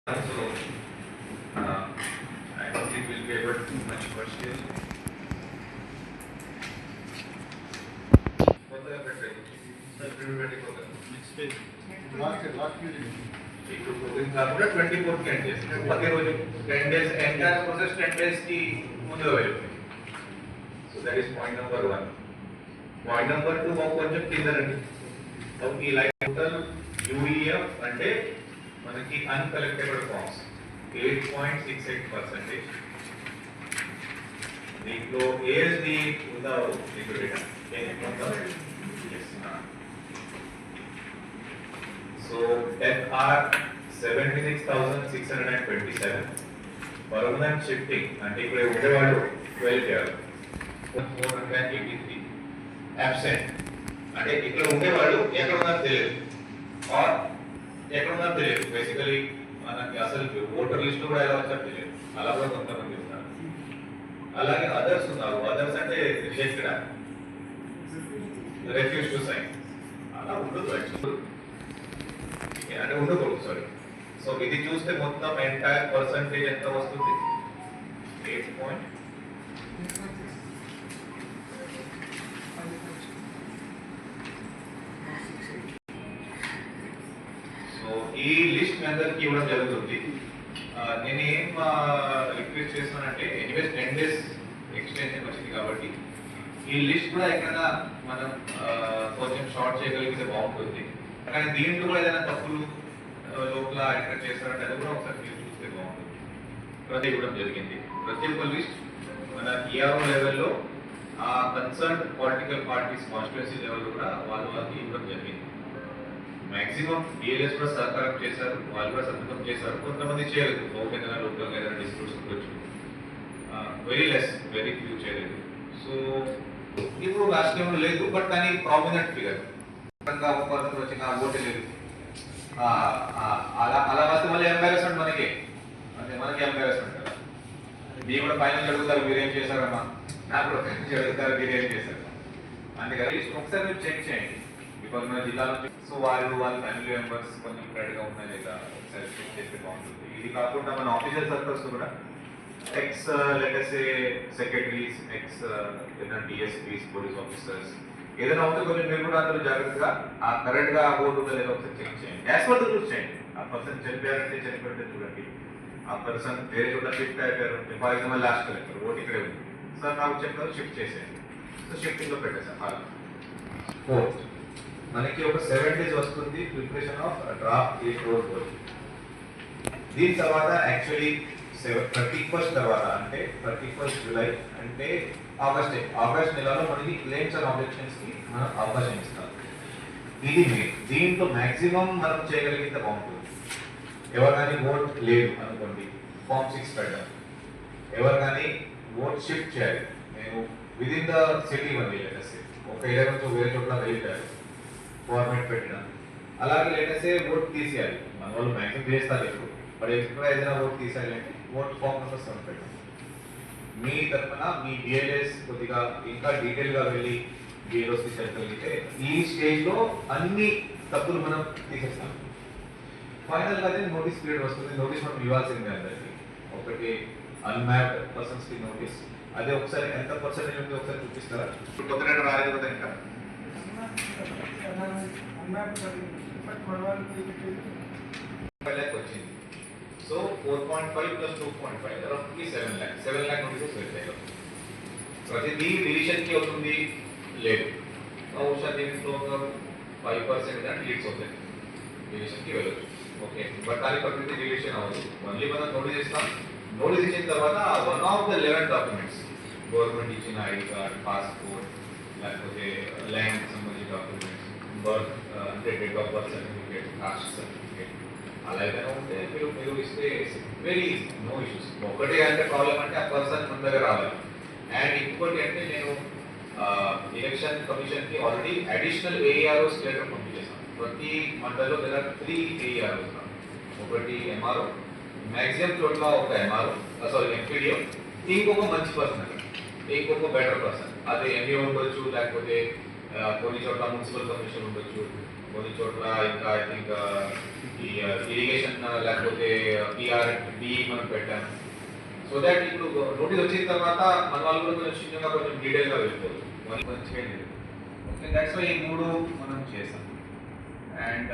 So, I don't think we'll be able to do much question. కొత్తగా పెట్టండి sir prepare కొత్తగా next page last page ఇప్పుడు programme కాకుండా 24 10 days ప్రతి రోజు 10 days ఎంటైర్ ప్రాసెస్ 10 days కి ముందు వెళ్ళిపోయింది. So that is point number 1. Point number 2 మాకు కొంచెం క్లియర్ అండి. సో ఈ లైన్ టోటల్ యూఈఎఫ్ అంటే మనకి అన్కలెక్టబుల్ ఫార్మ్స్ 8.68%. దీంట్లో ఏఎస్డి ఉందా మీకు data so FR 76,627 permanent shifting అంటే ఇక్కడ ఉండేవాళ్ళు 12 చేయాలి 483 అబ్సెంట్ అంటే ఇక్కడ ఉండేవాళ్ళు ఎక్కడ ఉన్నారో తెలియదు ఆర్ ఎక్కడ ఉన్నారో తెలియదు. బేసికలీ మనకి అసలు ఓటర్ లిస్ట్ కూడా ఎలా వచ్చారో తెలియదు, అలా కూడా కొంతమంది ఉన్నారు. అలాగే అదర్స్ ఉన్నారు. అదర్స్ అంటే రిజెక్టెడ్, రిఫ్యూజ్ టు సైన్, అలా ఉండదు అంటే ఉండకూడదు. సారీ. సో ఇది చూస్తే మొత్తం ఎంటైర్ పర్సంటేజ్ ఎంత వస్తుంది? 8. సో ఈ లిస్ట్ మీ అందరికి ఇవ్వడం జరుగుతుంది. నేను ఏం రిక్వెస్ట్ చేస్తున్నానంటే ఎనీవేస్ 10 days ఎక్స్టెన్షన్ వచ్చింది కాబట్టి ఈ లిస్ట్ కూడా ఎక్కడైనా మనం కొంచెం షార్ట్ చేయగలిగితే బాగుంటుంది. కానీ దీంట్లో కూడా ఏదైనా తప్పులు లోపల ఎక్కడ చేస్తారంటే అది కూడా ఒకసారి మీరు చూస్తే బాగుంటుంది. ప్రతి ఇవ్వడం జరిగింది. ప్రతి ఒక్క లిస్ట్ మన ఈఆర్ఓ లెవెల్లో ఆ కన్సర్న్ పొలిటికల్ పార్టీస్ కాన్స్టిట్యున్సీ లెవెల్లో కూడా వాళ్ళకి ఇవ్వడం జరిగింది. మాక్సిమం డిఎల్ఎస్ కూడా సహకారం చేశారు, వాళ్ళు కూడా సంతకం చేశారు. కొంతమంది చేయలేదు, ఓకేనా లోకల్గా ఏదైనా డిస్ప్యూట్స్ ఉండొచ్చు. వెరీ లెస్, వెరీ ఫ్యూ చేయలేదు. సో ఇప్పుడు రాష్ట్రంలో లేదు, బట్ కానీ ప్రామినెంట్ ఫిగర్ ఒక పర్సన్ వచ్చిన ఓటే లేదు, అలా అలా వస్తే మళ్ళీ ఎంబారెస్మెంట్ మనకి, అంటే మనకి ఎంబారెస్మెంట్ కదా. మీరు కూడా పైన అడుగుతారు మీరేం చేశారమ్మా, నాకు కూడా అడుగుతారు మీరేం చేశారు. అందుకని ఒకసారి మీరు చెక్ చేయండి. బికాజ్ మన జిల్లా నుంచి సో వాళ్ళ ఫ్యామిలీ మెంబర్స్ కొంచెం ప్రైడ్గా ఉన్నాయి లేదా ఒకసారి చెక్ చేస్తే బాగుంటుంది. ఇది కాకుండా మన ఆఫీసర్ సర్కిల్స్ కూడా ఎక్స్ లెటర్సే సెక్రటరీస్, ఎక్స్ ఏదైనా డిఎస్పీస్, పోలీస్ ఆఫీసర్స్ ఏదైనా ఉంటే కొంచెం మీరు కూడా అందరూ జాగ్రత్తగా ఆ కరెక్ట్గా ఆ ఓటు ఉందో లేదో ఒకసారి చెక్ చేయండి. యాజ్ పర్ ద రూల్స్ చేయండి. ఆ పర్సన్ చనిపోయారంటే చనిపోతే చూడండి, ఆ పర్సన్ వేరే చోట షిఫ్ట్ అయిపోయారు. For example last collector vote ఇక్కడే ఉంది సార్, నాకు చెప్పినారు షిఫ్ట్ చేసేయండి. సో షిఫ్టింగ్లో పెట్టేసాను. హాల్ 4 మనకి ఒక 7 days వస్తుంది ప్రిపరేషన్ ఆఫ్ డ్రాఫ్ట్ 8 రోజు. దీని తర్వాత యాక్చువల్లీ 31st తర్వాత అంటే 31st జూలై అంటే ఆగస్ట్ నెలలో మనకి క్లెయిమ్స్ అండ్ ఆబ్జెక్షన్స్ కి మనం అవకాశం ఇస్తాం. ఇది దీంట్లో మాక్సిమం మనం చేయగలిగితే బాగుంటుంది. ఎవరు కానీ ఓట్ లేదు అనుకోండి, ఫామ్ 6 పెట్టాలి. ఎవరు కానీ ఓట్ షిఫ్ట్ చేయాలి, నేను విదిన్ ద సిటీ ఉంది లేటెస్ట్ ఒక ఏరియా నుంచి వేరే చోట్ల వెళ్ళిపోయారు ఫార్మేట్ పెట్టిన. అలాగే లేటెస్ట్ ఓట్ తీసేయాలి, మన వాళ్ళు మ్యాక్సిమం చేస్తారు ఇప్పుడు. మరి ఎక్కడ ఏదైనా ఓట్ తీసేయాలంటే ఓట్ ఫామ్ నెంబర్ 7 పెట్టాలి. మీ తరఫున మీ డిఎల్ఎస్ కొద్దిగా ఇంకా డీటెయిల్గా వెళ్ళి డిఎల్ఓస్కి చెప్పగలిగితే ఈ స్టేజ్లో అన్ని తప్పులు మనం తీసేస్తాం. ఫైనల్గా అదే నోటీస్ పీరియడ్ వస్తుంది. నోటీస్ మనం ఇవ్వాల్సిందే అందరికి. ఒకటి అన్మ్యాప్డ్ పర్సన్స్కి నోటీస్, అదే ఒకసారి ఎంత పర్సెంటేజ్ ఉందో ఒకసారి చూపిస్తారా? కొత్త డేటా రాలేదు కదా ఇంకా వచ్చింది. సో 4.5 + 2.5 రఫ్లీ 7 lakh నోటీసెస్ వెళ్తాయి. ప్రతిదీ డిలీషన్కి అవుతుంది లేదు, బహుశా దీంట్లో 5% డిలీట్స్ అవుతాయి, డిలీషన్కి వెళ్ళచ్చు. ఓకే, బట్ అది ప్రతిదీ డిలీషన్ అవ్వదు. మళ్ళీ మనం నోటీస్ ఇస్తాం. నోటీస్ ఇచ్చిన తర్వాత 1 of the 11 డాక్యుమెంట్స్ గవర్నమెంట్ ఇచ్చిన ఐడి కార్డ్, పాస్పోర్ట్, లేకపోతే ల్యాండ్ సంబంధించిన డాక్యుమెంట్స్, బర్త్ అంటే date of birth certificate, cost certificate అలా ఏదైనా ఉంటే మీరు ఇస్తే వెరీ ఈజీ, నో ఇష్యూస్. ఒకటి అంటే ప్రాబ్లం అంటే ఆ పర్సన్ మన దగ్గర రావాలి. అండ్ ఇంకోటి అంటే నేను ఎలక్షన్ కమిషన్కి ఆల్రెడీ అడిషనల్ ఏఆర్ఓస్ లెటర్ పంపించేసాను. ప్రతి మండల్లో దగ్గర 3 ఏఆర్ఓస్, ఒకటి ఎంఆర్ఓ, మ్యాక్సిమం చోట్ల ఒక ఎంఆర్ఓ సారీ ఎంపీడీఓ, ఇంకొక మంచి పర్సన్, ఇంకొక బెటర్ పర్సన్. అదే ఎంఈఓ ఉండొచ్చు, లేకపోతే కొన్ని చోట్ల మున్సిపల్ కమిషన్ ఉండొచ్చు, కొన్ని చోట్ల ఇంకా ఐ థింక్ ఈ ఇరిగేషన్ లేకపోతే పిఆర్ డి మనం పెట్టాము. సో దాట్ ఇప్పుడు నోటీస్ వచ్చిన తర్వాత మన వాళ్ళు కూడా కొంచెం చిన్నగా కొంచెం డీటెయిల్గా వెళ్ళిపోదు, మనకి కొంచెం చేంజ్. ఓకే, దాట్స్ వై ఈ 3 మనం చేసాం. అండ్